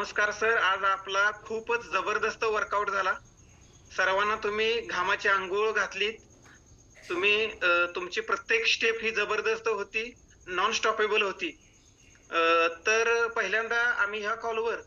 नमस्कार सर. आज आपला खूपच जबरदस्त वर्कआउट झाला. सर्वांना तुम्ही घामाची अंघोळ घातलीत. तुमची प्रत्येक स्टेप ही जबरदस्त होती, नॉन स्टॉपेबल होती. तर पहिल्यांदा आम्ही ह्या कॉलवर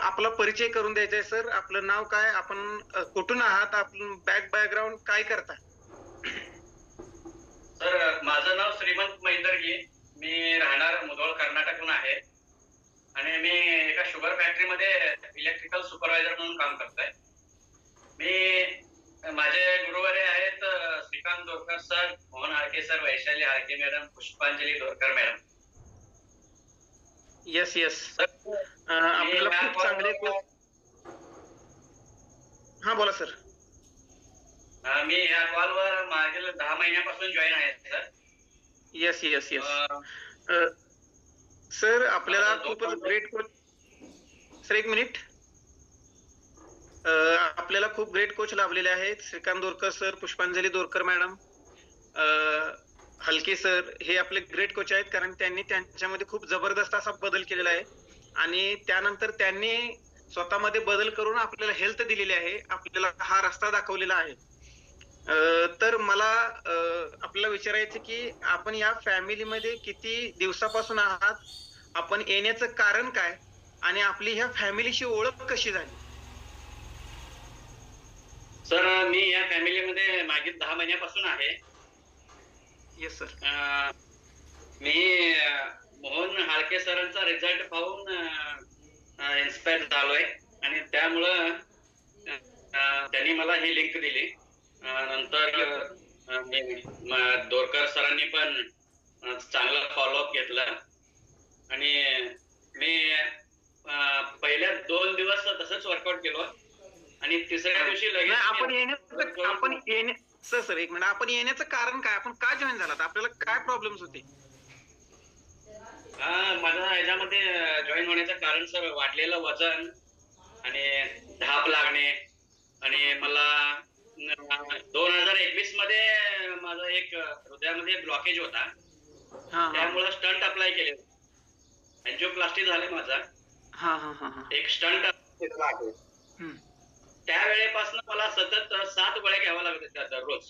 आपला परिचय करून द्यायचा आहे सर. आपलं नाव काय? आपण कुठून आहात? आपण बॅकग्राऊंड काय करता? सर, माझं नाव श्रीमंत मैदर्गी. मी राहणार मुधोळ, कर्नाटकहून आहे आणि मी एका शुगर फॅक्टरीमध्ये इलेक्ट्रिकल सुपरवायझर म्हणून काम करतोय. माझे गुरुवारे आहेत Shrikant Dorkar sir, Mohan Halke sir, Vaishali Halke madam, Pushpanjali Dorkar madam. Yes yes. Sir, आपल्याला खूप चांगले हा बोला सर. मी या कॉलवर मागील 10 महिन्यापासून जॉईन आहे sir. Yes yes yes. Sir आपल्याला खूपच ग्रेट कोच. सर एक मिनिट. आपल्याला खूप ग्रेट कोच लाभलेले आहेत. श्रीकांत दोरकर सर, पुष्पांजली दोरकर मॅडम, हलके सर हे आपले ग्रेट कोच आहेत, कारण त्यांनी त्यांच्यामध्ये खूप जबरदस्त असा बदल केलेला आहे आणि त्यानंतर त्यांनी स्वतःमध्ये बदल करून आपल्याला हेल्थ दिलेली आहे, आपल्याला हा रस्ता दाखवलेला आहे. तर मला आपल्याला विचारायचं की आपण या फॅमिलीमध्ये किती दिवसापासून आहात, आपण येण्याचं कारण काय आणि आपली ह्या फॅमिलीशी ओळख कशी झाली? सर, मी या फॅमिलीमध्ये मागील 10 महिन्यापासून आहे. Yes sir. मी मोहन हाळके सरांचा रिझल्ट पाहून इन्स्पायर झालोय आणि त्यामुळं त्यांनी मला ही लिंक दिली. नंतर दोरकर सरांनी पण चांगला फॉलोअप घेतला आणि मी पहिल्या 2 दिवस तसंच वर्कआउट केलं आणि तिसऱ्या दिवशी लगेच सर एक मिनिट, आपण येण्याचं कारण काय? आपण का जॉईन झालात? आपल्याला काय प्रॉब्लेम्स होते? माझा याच्यामध्ये जॉईन होण्याचं कारण सर वाढलेलं वजन आणि धाप लागणे आणि मला 2021 मध्ये माझा एक हृदयामध्ये ब्लॉकेज होता, त्यामुळे स्टंट अप्लाय केले. एंजिओप्लास्टी झाले माझा. एक स्टंट त्यावेळेपासून मला सतत 7 गोळ्या घ्याव्या लागत होत्या दररोज.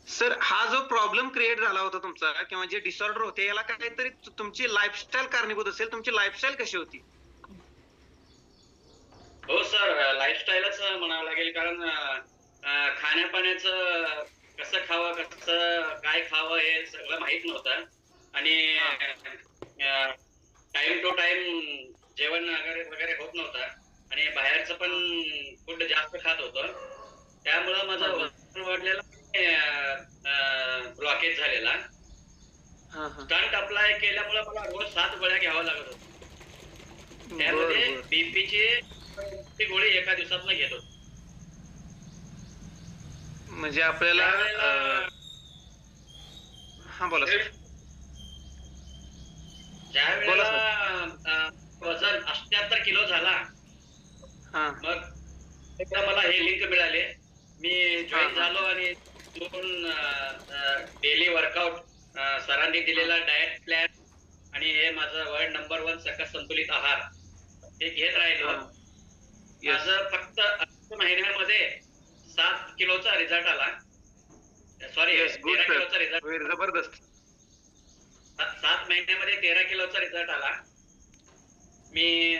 सर हा जो प्रॉब्लेम क्रिएट झाला होता तुमचा किंवा जे डिसऑर्डर होते, याला काहीतरी तुमची लाईफस्टाईल कारणीभूत असेल. तुमची लाईफस्टाईल कशी होती? हो सर, लाईफस्टाईलच म्हणावं लागेल, कारण खाण्यापाण्याचं कसं खावं, कसं काय खावं हे सगळं माहित नव्हतं आणि टाइम टू टाइम जेवण वगैरे होत नव्हतं आणि बाहेरचं पण फूड जास्त खात होतं. त्यामुळं माझं वजन वाढलेलं, ब्लॉकेज झालेला. स्टंट अप्लाय केल्यामुळे मला रोज 7 गोळ्या घ्याव्या लागत होत्या. त्यामध्ये बीपीची गोळी एका दिवसात घेत होतो. म्हणजे आपल्याला हा बोला सर. ज्या वेळेला वजन 78 किलो झाला, मग मला हे लिंक मिळाले. मी जॉईन झालो आणि डेली वर्कआउट, सरांनी दिलेला डाएट प्लॅन आणि हे माझं वर्ल्ड नंबर 1 सकस संतुलित आहार हे घेत राहिलो. माझं फक्त 8 महिन्यामध्ये 7 किलोचा रिझल्ट आला. सॉरी, 13 किलोचा रिझल्ट. जबरदस्त. 7 महिन्यामध्ये 13 किलोचा रिझल्ट आला. मी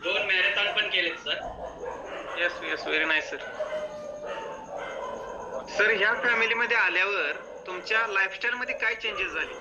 2 मॅरेथॉन पण केलेत sir. Yes yes, very nice sir. Sir ह्या फॅमिलीमध्ये आल्यावर तुमच्या लाईफस्टाईल मध्ये काय चेंजेस झाले?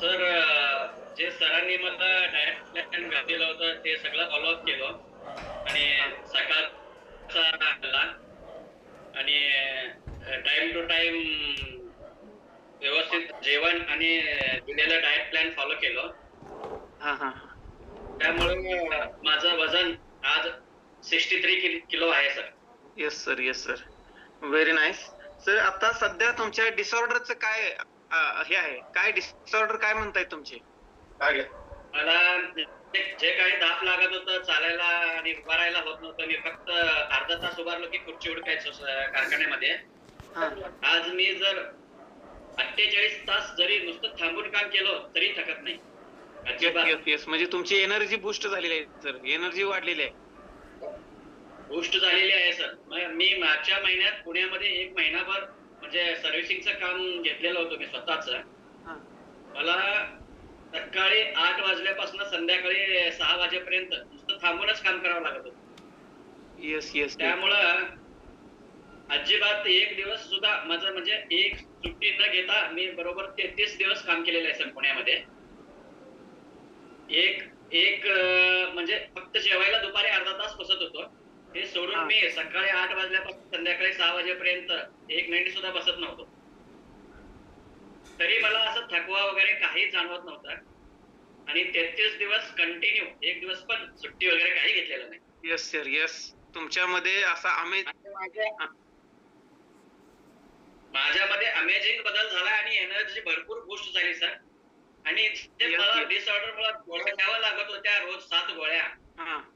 सर, जे सरांनी मला डाएट प्लॅन घातलेलं होतं ते सगळं फॉलोअप केलं आणि सकाळचा आला आणि टाइम टू टाइम व्यवस्थित जेवण आणि दिलेलं डाएट प्लॅन फॉलो केलं. त्यामुळे माझं वजन आज 63 किलो आहे sir. Yes sir, yes sir, very nice. Sir आता सध्या तुमच्या डिसऑर्डरचं काय हे आहे? काय डिसऑर्डर काय म्हणताय तुमचे? मला जे काही धाप लागत होतं, चालायला आणि उभा राहायला होत नव्हतं. मी फक्त अर्धा तास उभारलो की खुर्ची उडकायचो कारखान्यामध्ये. आज मी जर 48 तास जरी नुसतं थांबून काम केलं तरी थकत नाही. अजिबात. येस येस, म्हणजे तुमची एनर्जी बूस्ट झालेली आहे सर, एनर्जी वाढलेली आहे. बूस्ट झालेली आहे सर. मी मागच्या महिन्यात पुण्यामध्ये 1 महिनाभर म्हणजे सर्व्हिसिंगचं काम घेतलेलं होतं मी स्वतःच. हा. मला सकाळी 8 वाजल्यापासून संध्याकाळी 6 वाजेपर्यंत नुसतं थांबूनच काम करावं लागत होतं. Yes yes. त्यामुळं अजिबात एक दिवस सुद्धा माझं म्हणजे एक सुट्टी न घेता मी बरोबर 33 दिवस काम केलेलं आहे सर पुण्यामध्ये. एक एक म्हणजे फक्त जेवायला दुपारी अर्धा तास बसत होतो. ते सोडून मी सकाळी 8 वाजल्यापासून संध्याकाळी 6 वाजेपर्यंत 1 मिनिट सुद्धा बसत नव्हतो. तरी मला असं थकवा वगैरे काही जाणवत नव्हता. आणि 33 दिवस कंटिन्यू, एक दिवस पण सुट्टी वगैरे काही घेतलेलं नाही. Yes sir yes. तुमच्यामध्ये असा माझ्यामध्ये अमेझिंग बदल झाला आणि एनर्जी भरपूर बूस्ट झाली सर. आणि जे मला डिसऑर्डर मला गोळ्या घ्याव्या लागत होत्या रोज 7 गोळ्या.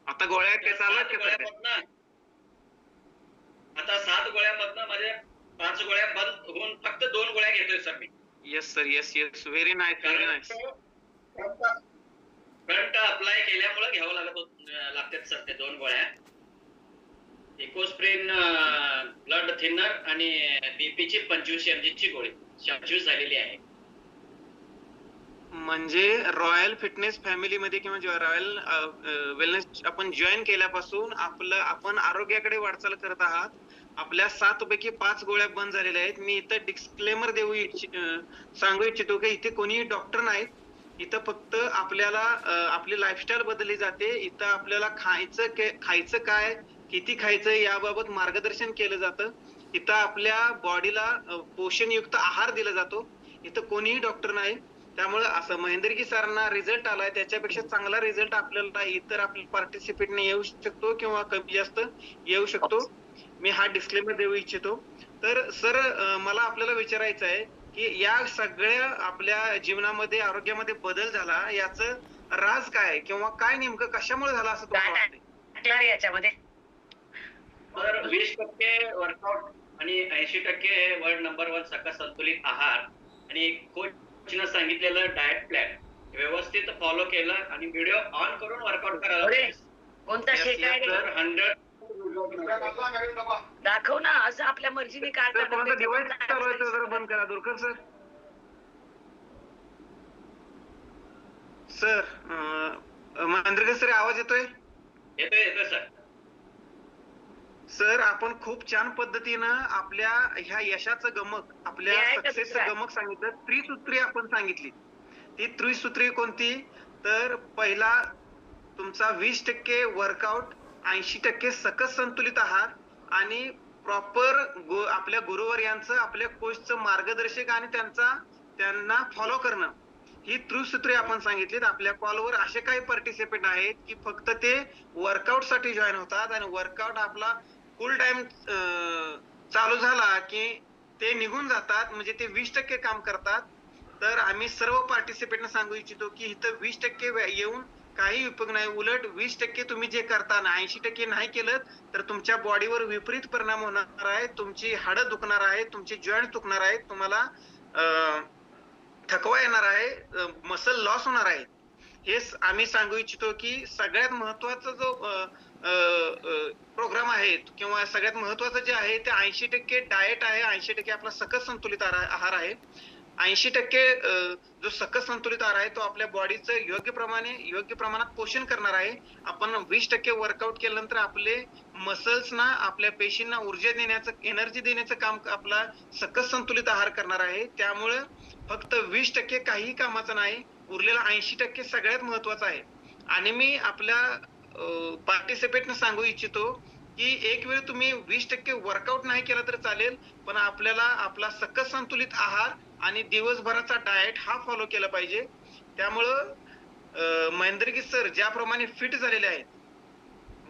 आता गोळ्या त्या 7 गोळ्यामधनं आता 7 गोळ्यामधनं माझे 5 गोळ्या बंद होऊन फक्त 2 गोळ्या घेतोय सर मी. Yes sir yes yes. Very nice very nice. Current apply केल्यामुळे घ्यावं लागतात सर ते 2 गोळ्या. इकोस्प्रिन ब्लड थिनर आणि बीपीची 25 mg ची गोळी 26 झालेली आहे. म्हणजे रॉयल फिटनेस फॅमिलीमध्ये किंवा रॉयल वेलनेस आपण जॉईन केल्यापासून आपण आरोग्याकडे वाटचाल करत आहात. आपल्या 7 पैकी 5 गोळ्या बंद झालेल्या आहेत. मी इथं डिस्क्लेमर सांगू इच्छितो की इथे कोणीही डॉक्टर नाहीत. इथं फक्त आपल्याला आपली लाईफस्टाईल बदलली जाते. इथं आपल्याला खायचं काय, किती खायचं याबाबत मार्गदर्शन केलं जातं. इथं आपल्या बॉडीला पोषणयुक्त आहार दिला जातो. इथं कोणीही डॉक्टर नाही. त्यामुळे असं महेंद्रगी सरांना रिझल्ट आलाय त्याच्यापेक्षा चांगला रिझल्ट आपल्याला इतर आपल्या पार्टिसिपेटने येऊ शकतो किंवा कमी जास्त येऊ शकतो. मी हा डिस्क्लेमर देऊ इच्छितो. तर सर मला आपल्याला विचारायचं आहे की या सगळ्या आपल्या जीवनामध्ये आरोग्यामध्ये बदल झाला याचं राज काय किंवा काय नेमकं कशामुळे झालं असं तुम्हाला वाटतंय याच्यामध्ये? तर 20% वर्कआउट आणि 80% वर्ल्ड नंबर 1 सकस संतुलित आहार आणि कोचनं सांगितलेलं डाएट प्लॅन व्यवस्थित फॉलो केलं आणि व्हिडिओ ऑन करून वर्कआउट करायला. कोणता शेक आहे 100 दाखव ना, असं आपल्या मर्जीने काढता. कोणता डिव्हाइस चालवायचं जरा बंद करा दुरकर सर. सर महेंद्रकर सर आवाज येतोय? येतोय सर. सर आपण खूप छान पद्धतीनं आपल्या ह्या यशाचं गमक, आपल्या सक्सेसचं गमक सांगितलं. त्रिसूत्री आपण सांगितली. ती त्रिसूत्री कोणती? तर पहिला तुमचा 20% वर्कआउट, 80% सकस संतुलित आहार आणि प्रॉपर आपल्या गुरुवर्यांचं आपल्या कोचचं मार्गदर्शक आणि त्यांना फॉलो करणं, ही त्रिसूत्री आपण सांगितलीत. आपल्या कॉलवर असे काही पार्टिसिपेंट आहेत की फक्त ते वर्कआउट साठी जॉईन होतात आणि वर्कआउट आपला फुल टाइम चालू झाला की ते निघून जातात, म्हणजे ते 20% काम करतात. तर आम्ही सर्व पार्टिसिपेंटना सांगू इच्छितो की इथं 20% येऊन काही उपयोग नाही. उलट 20% तुम्ही जे करता ना 80% नाही केलं तर तुमच्या बॉडीवर विपरीत परिणाम होणार आहे. तुमची हाडं दुखणार आहेत, तुमचे जॉईंट दुखणार आहेत, तुम्हाला थकवा येणार आहे, मसल लॉस होणार आहे. हेच आम्ही सांगू इच्छितो की सगळ्यात महत्वाचा जो प्रोग्राम आहे किंवा सगळ्यात महत्वाचं जे आहे ते 80% डाएट आहे, 80% आपला सकस संतुलित आहार आहे. 80% जो सकस संतुलित आहार आहे तो आपल्या बॉडीचं योग्य प्रमाणात पोषण करणार आहे. आपण 20% वर्कआउट केल्यानंतर आपले मसल्सना, आपल्या पेशींना ऊर्जा देण्याचं, एनर्जी देण्याचं काम आपला सकस संतुलित आहार करणार आहे. त्यामुळे फक्त 20% काही कामाचं नाही, उरलेला 80% सगळ्यात महत्वाचा आहे. आणि मी आपल्या पार्टिसिपेटना सांगू इच्छितो की एक वेळ तुम्ही 20% वर्कआउट नाही केला तर चालेल, पण आपल्याला आपला सकस संतुलित आहार आणि दिवसभराचा डाएट हा फॉलो केला पाहिजे. त्यामुळं महेंद्रगी सर ज्याप्रमाणे फिट झालेले आहेत,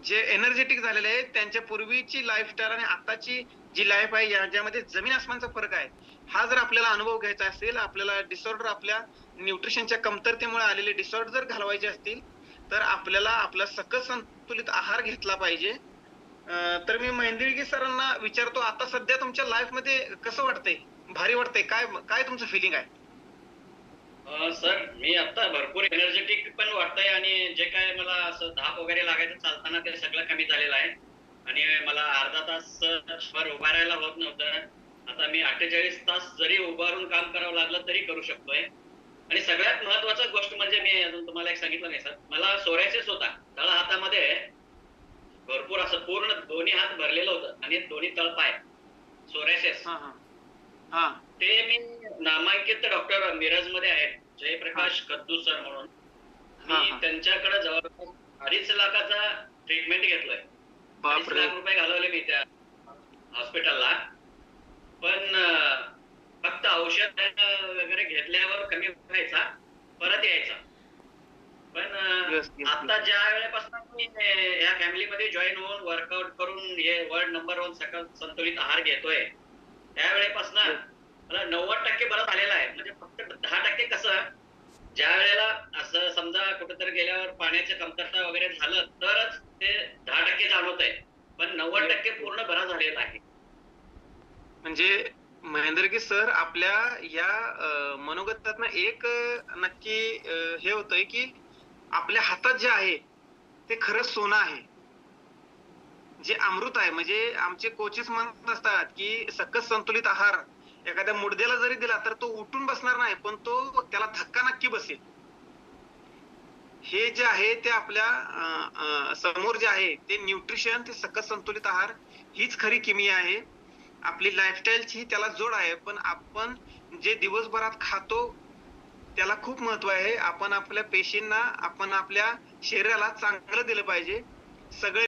जे एनर्जेटिक झालेले आहेत, त्यांच्या पूर्वीची लाईफस्टाईल आणि आताची जी लाईफ आहे याच्यामध्ये जमीन आसमानचा फरक आहे. हा जर आपल्याला अनुभव घ्यायचा असेल, आपल्याला डिसऑर्डर, आपल्या न्यूट्रिशनच्या कमतरतेमुळे आलेले डिसऑर्डर जर घालवायचे असतील तर आपल्याला आपला सकस संतुलित आहार घेतला पाहिजे. तर मी महेंद्रगी सरांना विचारतो, आता सध्या तुमच्या लाईफ मध्ये कसं वाटतंय? भारी वाटतंय? काय तुमचं फिलिंग आहे? सर मी आता भरपूर एनर्जेटिक पण वाटतंय आणि जे काय मला असं धाप वगैरे लागायचं चालताना ते सगळं कमी झालेलं आहे आणि मला अर्धा तास वर उभा राहायला होत नव्हतं. आता मी 48 तास जरी उभारून काम करावं लागलं तरी करू शकतोय. आणि सगळ्यात महत्वाची गोष्ट म्हणजे मी अजून तुम्हाला एक सांगितलं नाही सर, मला सोरायसिस होता. तळ हातामध्ये भरपूर असं पूर्ण दोन्ही हात भरलेलं होतं आणि दोन्ही तळपाय सोरायसिस. ते मी नामांकित डॉक्टर मिरजमध्ये आहेत जयप्रकाश कद्दू सर म्हणून. मी त्यांच्याकडे जवळपास 2.5 लाखाचा ट्रीटमेंट घेतलोय. 2.5 लाख रुपये घालवले मी त्या हॉस्पिटलला. पण फक्त औषध वगैरे घेतल्यावर कमी व्हायचा, परत यायचा. पण आता ज्या वेळेपासून मी या फॅमिलीमध्ये जॉईन होऊन वर्कआउट करून हे वर्ल्ड नंबर 1 सकल संतुलित आहार घेतोय त्यावेळेपासून मला 90% बरं झालेलं आहे. म्हणजे फक्त 10% कसं, ज्या वेळेला असं समजा कुठेतरी गेल्यावर पाण्याची कमतरता वगैरे झालं तरच ते 10% जाणवत आहे. पण 90% पूर्ण बरा झालेला आहे. म्हणजे महेंद्रगी सर आपल्या या मनोगतातनं एक नक्की हे होतंय की आपल्या हातात जे आहे ते खरंच सोनं आहे, जे अमृत आहे. म्हणजे आमचे कोचेस म्हणत असतात की सकस संतुलित आहार एखाद्या मुडद्याला जरी दिला तर तो उठून बसणार नाही, पण तो त्याला धक्का नक्की बसेल. हे जे आहे ते आपल्या समोर जे आहे ते न्यूट्रिशन, ते सकस संतुलित आहार हीच खरी किमया आहे. आपली लाईफस्टाईलची त्याला जोड आहे, पण आपण जे दिवसभरात खातो त्याला खूप महत्व आहे. आपण आपल्या पेशींना, आपण आपल्या शरीराला चांगलं दिलं पाहिजे. सगळे